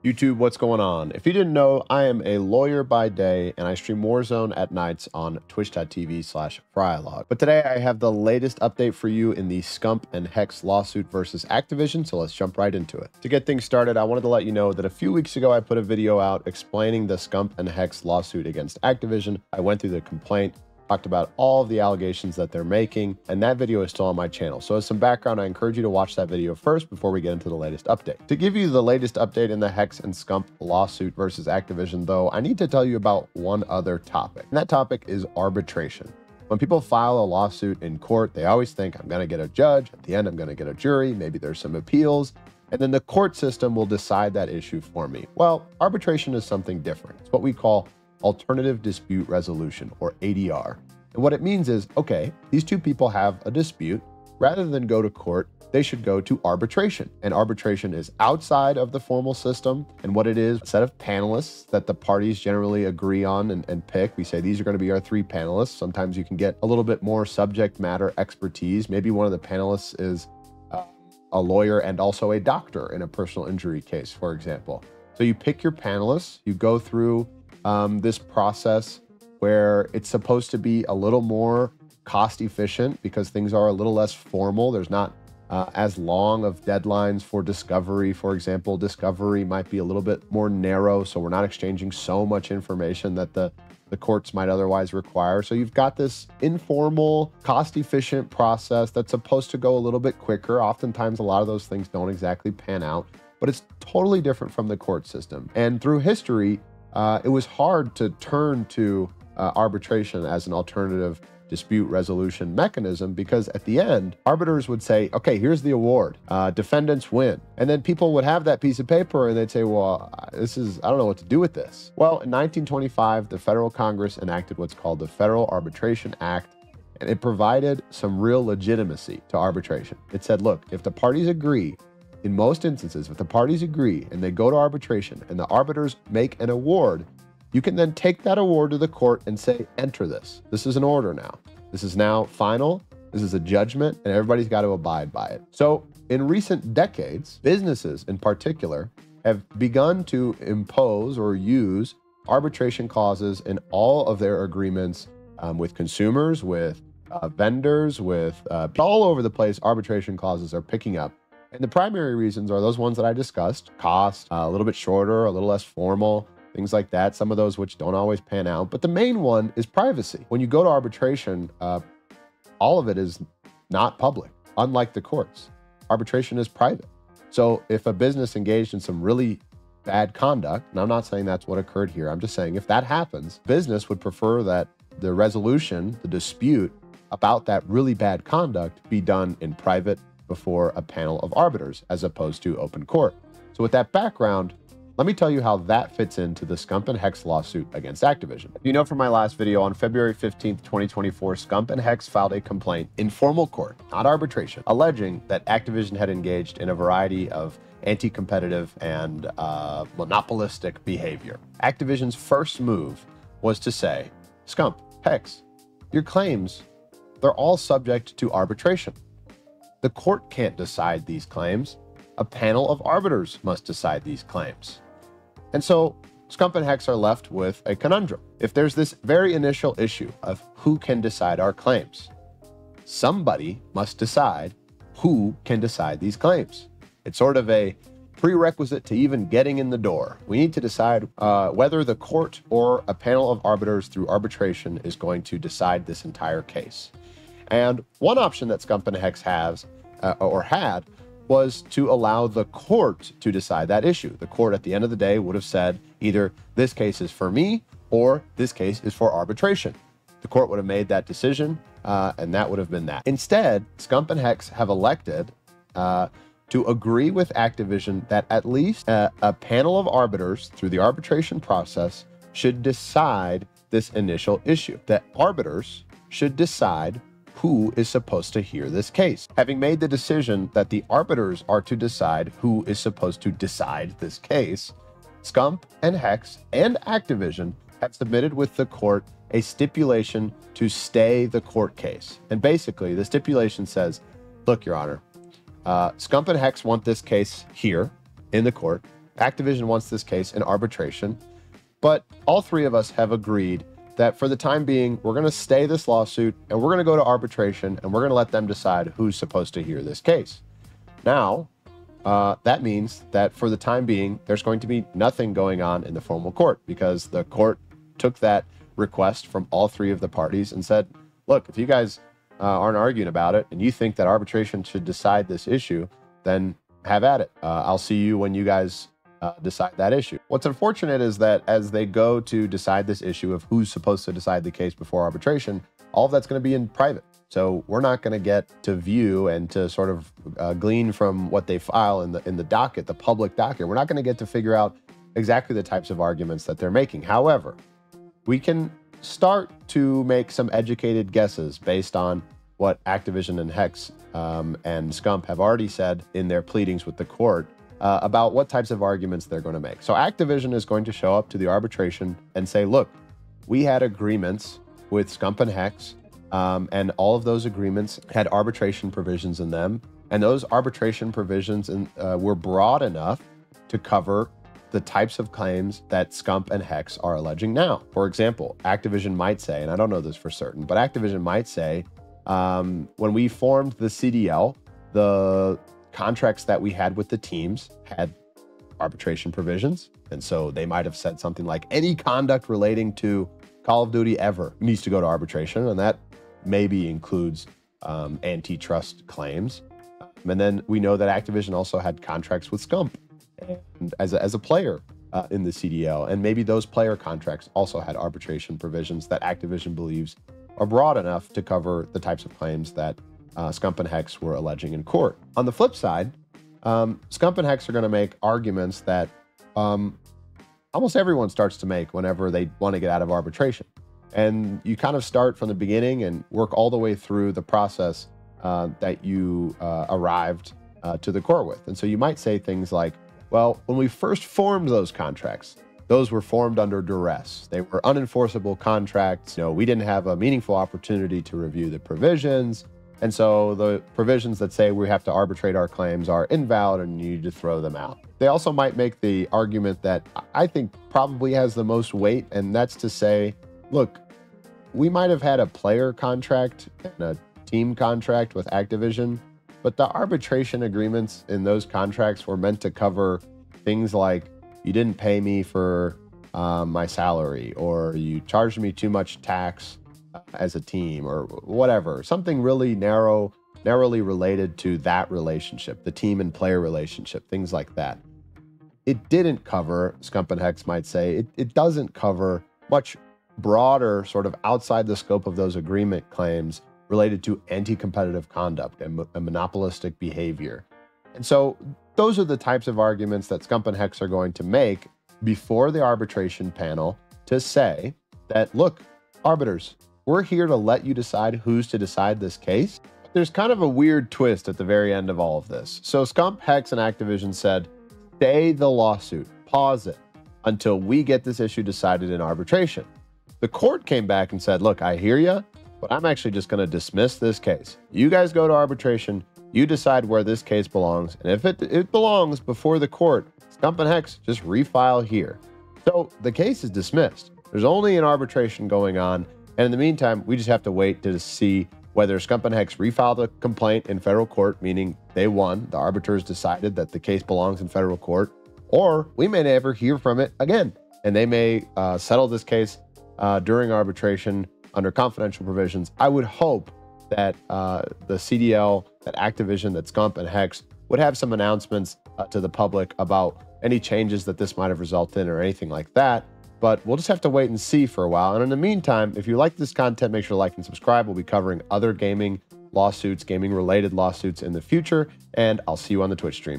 YouTube, what's going on? If you didn't know, I am a lawyer by day and I stream Warzone at nights on twitch.tv/Frylog. But today I have the latest update for you in the Scump and Hex lawsuit versus Activision, so let's jump right into it. To get things started, I wanted to let you know that a few weeks ago I put a video out explaining the Scump and Hex lawsuit against Activision. I went through the complaint, talked about all of the allegations that they're making, and that video is still on my channel. So as some background, I encourage you to watch that video first before we get into the latest update. To give you the latest update in the Hex and Scump lawsuit versus Activision, though, I need to tell you about one other topic, and that topic is arbitration. When people file a lawsuit in court, they always think, I'm going to get a judge, at the end I'm going to get a jury, maybe there's some appeals, and then the court system will decide that issue for me. Well, arbitration is something different. It's what we call alternative dispute resolution, or ADR. And what it means is, okay, these two people have a dispute. Rather than go to court, they should go to arbitration. And arbitration is outside of the formal system. And what it is, a set of panelists that the parties generally agree on and pick. We say these are going to be our three panelists. Sometimes you can get a little bit more subject matter expertise. Maybe one of the panelists is a lawyer and also a doctor in a personal injury case, for example. So you pick your panelists, you go through this process where it's supposed to be a little more cost efficient because things are a little less formal. There's not as long of deadlines for discovery. For example, discovery might be a little bit more narrow, so we're not exchanging so much information that the courts might otherwise require. So you've got this informal, cost-efficient process that's supposed to go a little bit quicker. Oftentimes, a lot of those things don't exactly pan out, but it's totally different from the court system. And through history, it was hard to turn to arbitration as an alternative dispute resolution mechanism because at the end, arbiters would say, okay, here's the award, defendants win. And then people would have that piece of paper and they'd say, well, I don't know what to do with this. Well, in 1925, the federal Congress enacted what's called the Federal Arbitration Act, and it provided some real legitimacy to arbitration. It said, look, if the parties agree, in most instances, if the parties agree and they go to arbitration and the arbiters make an award, you can then take that award to the court and say, enter this. This is an order now. This is now final. This is a judgment, and everybody's got to abide by it. So in recent decades, businesses in particular have begun to impose or use arbitration clauses in all of their agreements with consumers, with vendors, with all over the place. Arbitration clauses are picking up. And the primary reasons are those ones that I discussed: cost, a little bit shorter, a little less formal, things like that. Some of those which don't always pan out. But the main one is privacy. When you go to arbitration, all of it is not public, unlike the courts. Arbitration is private. So if a business engaged in some really bad conduct, and I'm not saying that's what occurred here, I'm just saying if that happens, business would prefer that the resolution, the dispute about that really bad conduct be done in private before a panel of arbiters as opposed to open court. So with that background, let me tell you how that fits into the Scump and Hex lawsuit against Activision. You know from my last video, on February 15th, 2024, Scump and Hex filed a complaint in formal court, not arbitration, alleging that Activision had engaged in a variety of anti-competitive and monopolistic behavior. Activision's first move was to say, Scump, Hex, your claims, they're all subject to arbitration. The court can't decide these claims. A panel of arbiters must decide these claims. And so Scump and Hex are left with a conundrum. If there's this very initial issue of who can decide our claims, somebody must decide who can decide these claims. It's sort of a prerequisite to even getting in the door. We need to decide whether the court or a panel of arbiters through arbitration is going to decide this entire case. And one option that Scump and Hex has or had was to allow the court to decide that issue. The court at the end of the day would have said either this case is for me or this case is for arbitration. The court would have made that decision and that would have been that. Instead, Scump and Hex have elected to agree with Activision that at least a panel of arbiters through the arbitration process should decide this initial issue. That arbiters should decide who is supposed to hear this case. Having made the decision that the arbiters are to decide who is supposed to decide this case, Scump and Hex and Activision have submitted with the court a stipulation to stay the court case. And basically, the stipulation says, look, Your Honor, Scump and Hex want this case here in the court, Activision wants this case in arbitration, but all three of us have agreed that for the time being, we're going to stay this lawsuit and we're going to go to arbitration and we're going to let them decide who's supposed to hear this case. Now, that means that for the time being, there's going to be nothing going on in the formal court because the court took that request from all three of the parties and said, look, if you guys aren't arguing about it and you think that arbitration should decide this issue, then have at it. I'll see you when you guys decide that issue. What's unfortunate is that as they go to decide this issue of who's supposed to decide the case before arbitration, all of that's going to be in private. So we're not going to get to view and to sort of glean from what they file in the docket, the public docket. We're not going to get to figure out exactly the types of arguments that they're making. However, we can start to make some educated guesses based on what Activision and Hex and Scump have already said in their pleadings with the court about what types of arguments they're going to make. So Activision is going to show up to the arbitration and say, look, we had agreements with Scump and Hex, and all of those agreements had arbitration provisions in them. And those arbitration provisions were broad enough to cover the types of claims that Scump and Hex are alleging now. For example, Activision might say, and I don't know this for certain, but Activision might say, when we formed the CDL, the contracts that we had with the teams had arbitration provisions. And so they might have said something like any conduct relating to Call of Duty ever needs to go to arbitration. And that maybe includes antitrust claims. And then we know that Activision also had contracts with Scump and as a player in the CDL. And maybe those player contracts also had arbitration provisions that Activision believes are broad enough to cover the types of claims that Scump and Hex were alleging in court. On the flip side, Scump and Hex are going to make arguments that almost everyone starts to make whenever they want to get out of arbitration. And you kind of start from the beginning and work all the way through the process that you arrived to the court with. And so you might say things like, well, when we first formed those contracts, those were formed under duress. They were unenforceable contracts. We didn't have a meaningful opportunity to review the provisions. And so the provisions that say we have to arbitrate our claims are invalid and you need to throw them out. They also might make the argument that I think probably has the most weight, and that's to say, look, we might have had a player contract and a team contract with Activision, but the arbitration agreements in those contracts were meant to cover things like you didn't pay me for my salary, or you charged me too much tax as a team, or whatever, something really narrowly related to that relationship, the team and player relationship, things like that. It didn't cover, Scump and Hex might say, it doesn't cover much broader, sort of outside the scope of those agreement claims related to anti-competitive conduct and monopolistic behavior. And so those are the types of arguments that Scump and Hex are going to make before the arbitration panel to say that, look, arbiters, we're here to let you decide who's to decide this case. There's kind of a weird twist at the very end of all of this. So Scump, Hex, and Activision said, stay the lawsuit, pause it until we get this issue decided in arbitration. The court came back and said, look, I hear you, but I'm actually just going to dismiss this case. You guys go to arbitration, you decide where this case belongs, and if it belongs before the court, Scump and Hex just refile here. So the case is dismissed. There's only an arbitration going on. And in the meantime, we just have to wait to see whether Scump and Hex refile the complaint in federal court, meaning they won, the arbiters decided that the case belongs in federal court, or we may never hear from it again. And they may settle this case during arbitration under confidential provisions. I would hope that the CDL, that Activision, that Scump and Hex would have some announcements to the public about any changes that this might have resulted in or anything like that. But we'll just have to wait and see for a while. And in the meantime, if you like this content, make sure to like and subscribe. We'll be covering other gaming lawsuits, gaming-related lawsuits in the future. And I'll see you on the Twitch stream.